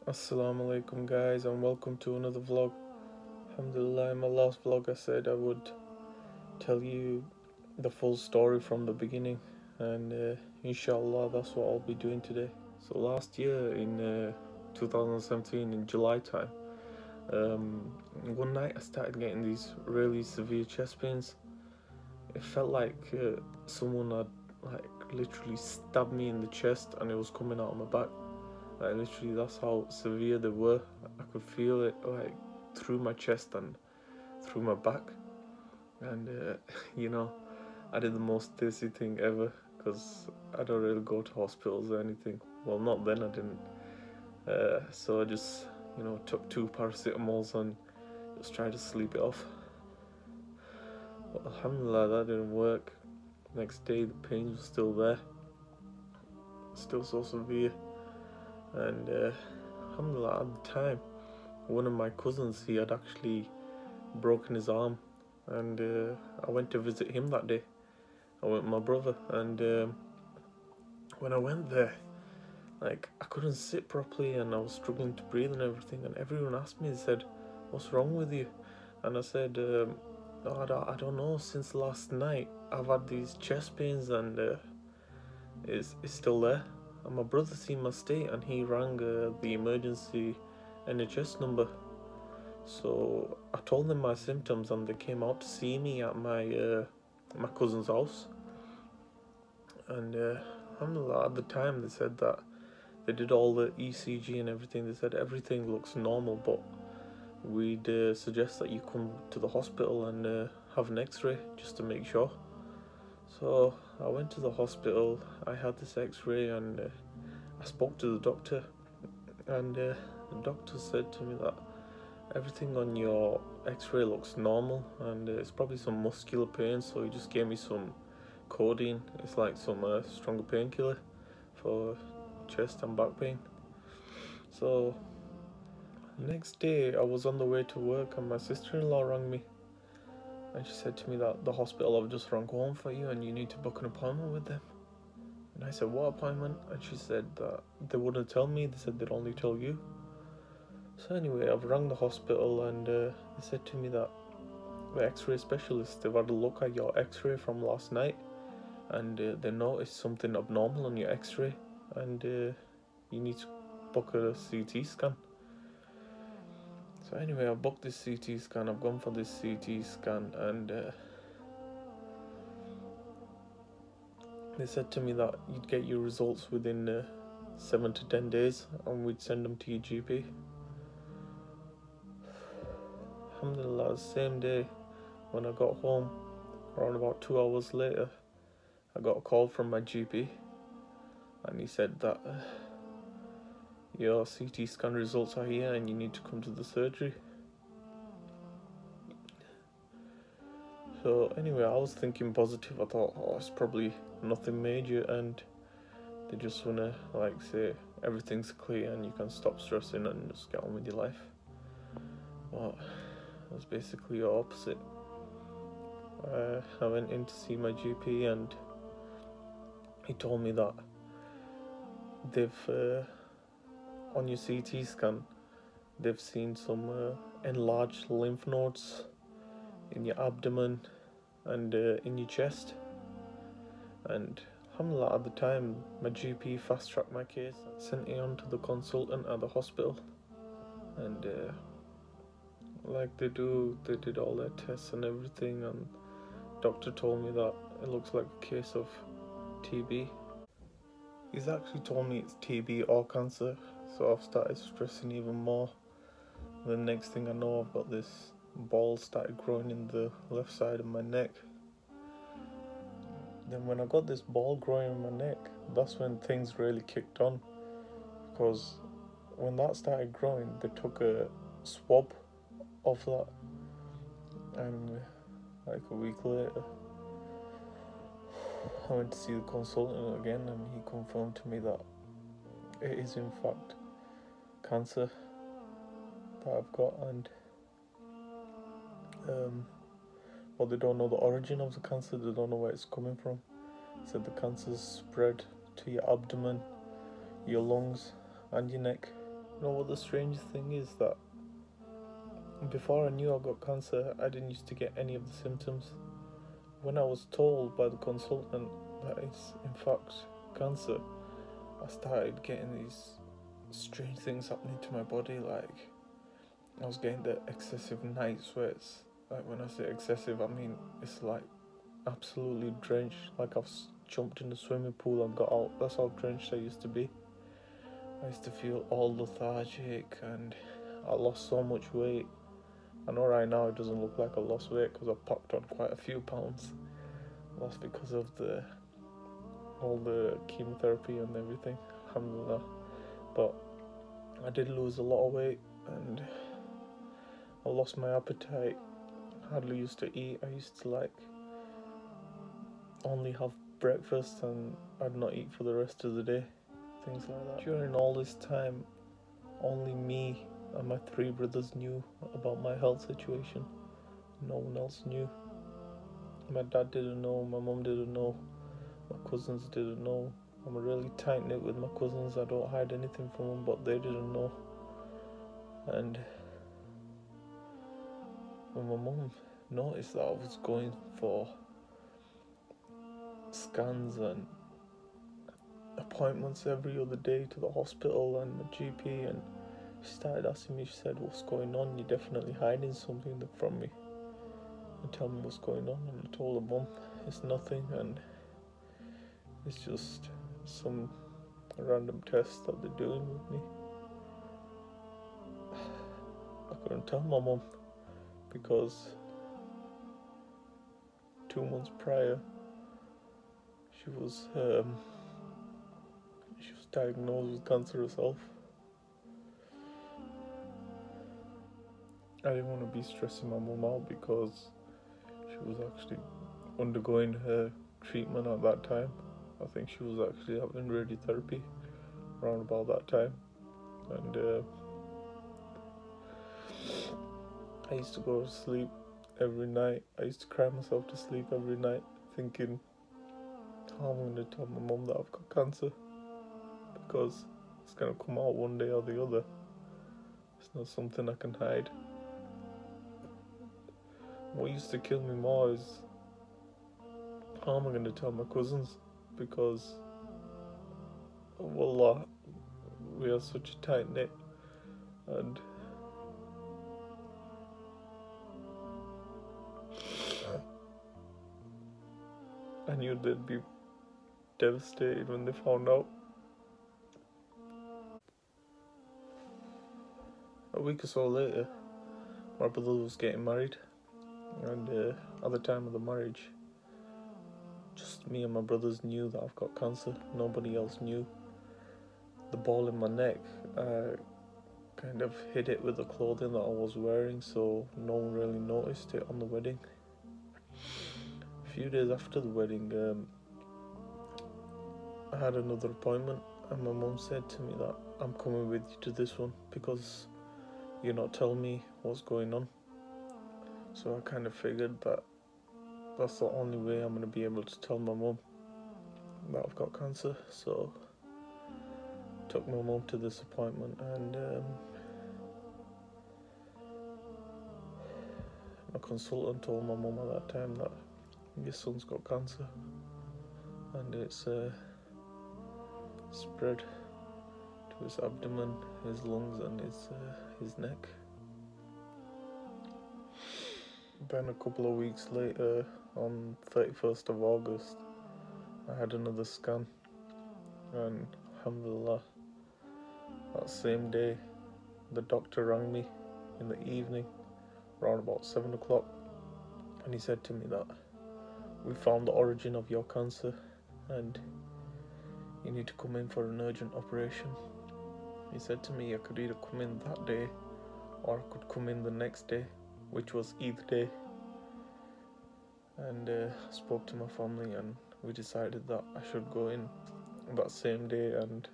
Assalamu alaikum guys, and welcome to another vlog. Alhamdulillah, in my last vlog I said I would tell you the full story from the beginning, and inshallah that's what I'll be doing today. So last year in 2017 in July time, one night I started getting these really severe chest pains. It felt like someone had literally stabbed me in the chest and it was coming out of my back. Literally, that's how severe they were. I could feel it through my chest and through my back. And you know, I did the most dizzy thing ever because I don't really go to hospitals or anything. Well, not then, I didn't. So I just, took 2 paracetamols and just tried to sleep it off. But alhamdulillah, that didn't work. Next day, the pains were still there, still so severe. And alhamdulillah, at the time, one of my cousins, he had actually broken his arm, and I went to visit him that day. I went with my brother, and when I went there, I couldn't sit properly and I was struggling to breathe and everything, and everyone asked me, they said, "What's wrong with you?" And I said, "Oh, I don't know, since last night I've had these chest pains and it's still there." And my brother seen my state and he rang the emergency NHS number. So I told them my symptoms and they came out to see me at my cousin's house. And alhamdulillah, at the time they said that they did all the ECG and everything. They said everything looks normal, but we'd suggest that you come to the hospital and have an x-ray just to make sure. So I went to the hospital, I had this x-ray, and I spoke to the doctor, and the doctor said to me that everything on your x-ray looks normal and it's probably some muscular pain, so he just gave me some codeine. It's like some stronger painkiller for chest and back pain. So next day I was on the way to work and my sister-in-law rang me. And she said to me that the hospital have just rung home for you and you need to book an appointment with them. And I said, "What appointment?" And she said that they wouldn't tell me, they said they'd only tell you. So anyway, I've rang the hospital and they said to me that the x-ray specialist, they've had a look at your x-ray from last night and they noticed something abnormal on your x-ray and you need to book a CT scan. So anyway, I booked this CT scan, I've gone for this CT scan, and they said to me that you'd get your results within 7 to 10 days and we'd send them to your GP. Alhamdulillah, the same day when I got home, around about 2 hours later, I got a call from my GP and he said that your CT scan results are here and you need to come to the surgery. So anyway, I was thinking positive. I thought, oh, it's probably nothing major and they just wanna say everything's clear and you can stop stressing and just get on with your life. But it was basically the opposite. I went in to see my GP and he told me that they've on your CT scan they've seen some enlarged lymph nodes in your abdomen and in your chest. And alhamdulillah, at the time my GP fast-tracked my case, sent me on to the consultant at the hospital, and they did all their tests and everything, and doctor told me that it looks like a case of TB. He's actually told me it's TB or cancer, so I've started stressing even more. The next thing I know, I've got this ball started growing in the left side of my neck. Then when I got this ball growing in my neck, that's when things really kicked on, because when that started growing, they took a swab of that, and a week later I went to see the consultant again and he confirmed to me that it is in fact cancer that I've got, and well, they don't know the origin of the cancer, they don't know where it's coming from. So the cancer's spread to your abdomen, your lungs and your neck. You know what the strangest thing is? That before I knew I got cancer, I didn't used to get any of the symptoms. When I was told by the consultant that it's in fact cancer, I started getting these strange things happening to my body. Like, I was getting the excessive night sweats. Like, when I say excessive, I mean it's like absolutely drenched. Like, I've jumped in the swimming pool and got out. That's how drenched I used to be. I used to feel all lethargic, and I lost so much weight. I know right now it doesn't look like I lost weight because I've packed on quite a few pounds. That's because of all the chemotherapy and everything, alhamdulillah. But I did lose a lot of weight, and I lost my appetite. I hardly used to eat. I used to like only have breakfast and I'd not eat for the rest of the day. Things like that. During all this time, only me and my 3 brothers knew about my health situation. No one else knew. My dad didn't know, my mum didn't know, my cousins didn't know. I'm really tight knit with my cousins. I don't hide anything from them, but they didn't know. And when my mum noticed that I was going for scans and appointments every other day to the hospital and my GP, and she started asking me, she said, "What's going on? You're definitely hiding something from me. And tell me what's going on." And I told her, "Mum, it's nothing, and it's just some random tests that they're doing with me." I couldn't tell my mum because 2 months prior she was diagnosed with cancer herself. I didn't want to be stressing my mum out because she was actually undergoing her treatment at that time. I think she was actually having radiotherapy around about that time. And I used to go to sleep every night. I used to cry myself to sleep every night thinking, how am I going to tell my mum that I've got cancer? Because it's going to come out one day or the other. It's not something I can hide. What used to kill me more is, how am I going to tell my cousins? Because, wallah, we are such a tight knit, and I knew they'd be devastated when they found out. A week or so later, my brother was getting married, and at the time of the marriage, just me and my brothers knew that I've got cancer. Nobody else knew. The ball in my neck, I kind of hid it with the clothing that I was wearing, so no one really noticed it on the wedding. A few days after the wedding, I had another appointment, and my mum said to me that I'm coming with you to this one because you're not telling me what's going on. So I kind of figured that that's the only way I'm going to be able to tell my mum that I've got cancer. So I took my mum to this appointment, and my consultant told my mum at that time that your son's got cancer, and it's spread to his abdomen, his lungs, and his neck. Then a couple of weeks later, on 31st of August, I had another scan, and alhamdulillah, that same day, the doctor rang me in the evening, around about 7 o'clock, and he said to me that we found the origin of your cancer, and you need to come in for an urgent operation. He said to me I could either come in that day or I could come in the next day, which was Eid day. And I spoke to my family, and we decided that I should go in that same day and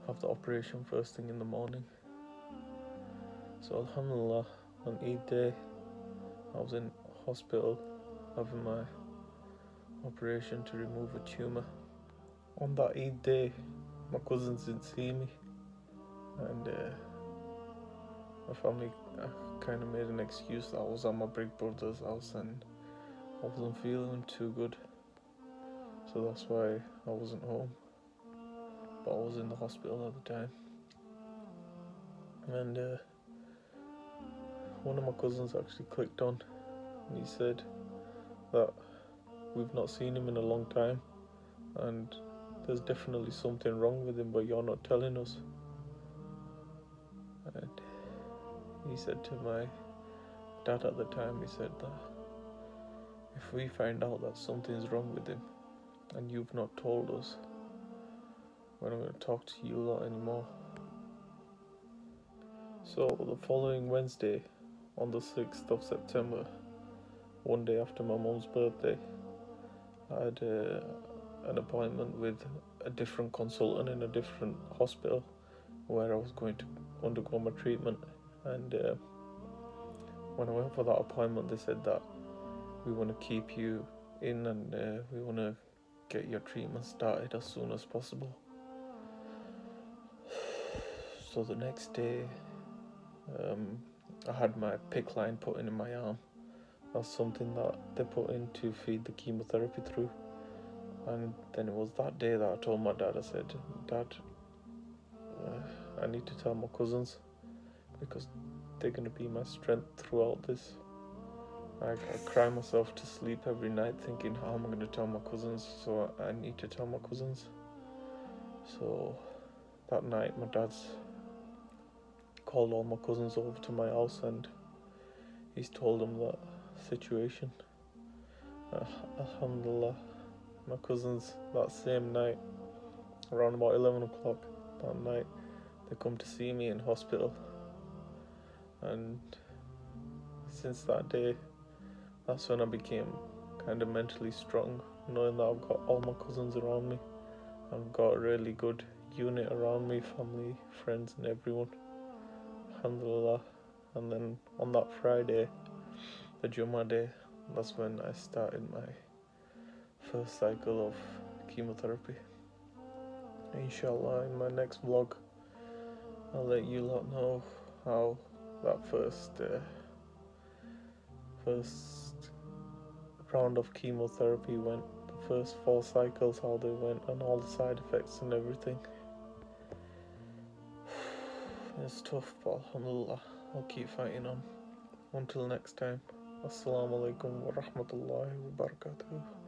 have the operation first thing in the morning. So alhamdulillah, on Eid day I was in hospital having my operation to remove a tumour. On that Eid day, my cousins didn't see me, and my family kind of made an excuse that I was at my big brother's house and I wasn't feeling too good, so that's why I wasn't home. But I was in the hospital at the time, and one of my cousins actually clicked on, and he said that we've not seen him in a long time, and there's definitely something wrong with him, but you're not telling us. And he said to my dad at the time, he said that if we find out that something's wrong with him and you've not told us, we're not going to talk to you a lot anymore. So the following Wednesday, on the 6th of September, one day after my mum's birthday, I had an appointment with a different consultant in a different hospital where I was going to undergo my treatment. And when I went for that appointment, they said that we want to keep you in and we want to get your treatment started as soon as possible. So the next day, I had my PICC line put in my arm. That's something that they put in to feed the chemotherapy through. And then it was that day that I told my dad, I said, Dad, I need to tell my cousins because they're going to be my strength throughout this. I cry myself to sleep every night thinking, how am I going to tell my cousins? So I need to tell my cousins. So that night my dad's called all my cousins over to my house and he's told them that situation. Alhamdulillah, my cousins that same night, around about 11 o'clock that night, they come to see me in hospital. And since that day, that's when I became kind of mentally strong, knowing that I've got all my cousins around me. I've got a really good unit around me, family, friends and everyone. Alhamdulillah. And then on that Friday, the Jummah day, that's when I started my first cycle of chemotherapy. Inshallah, in my next vlog, I'll let you lot know how that first round of chemotherapy went, the first 4 cycles, how they went, and all the side effects and everything. It's tough, but alhamdulillah, I'll keep fighting on. Until next time, assalamu alaikum wa rahmatullahi wa barakatuh.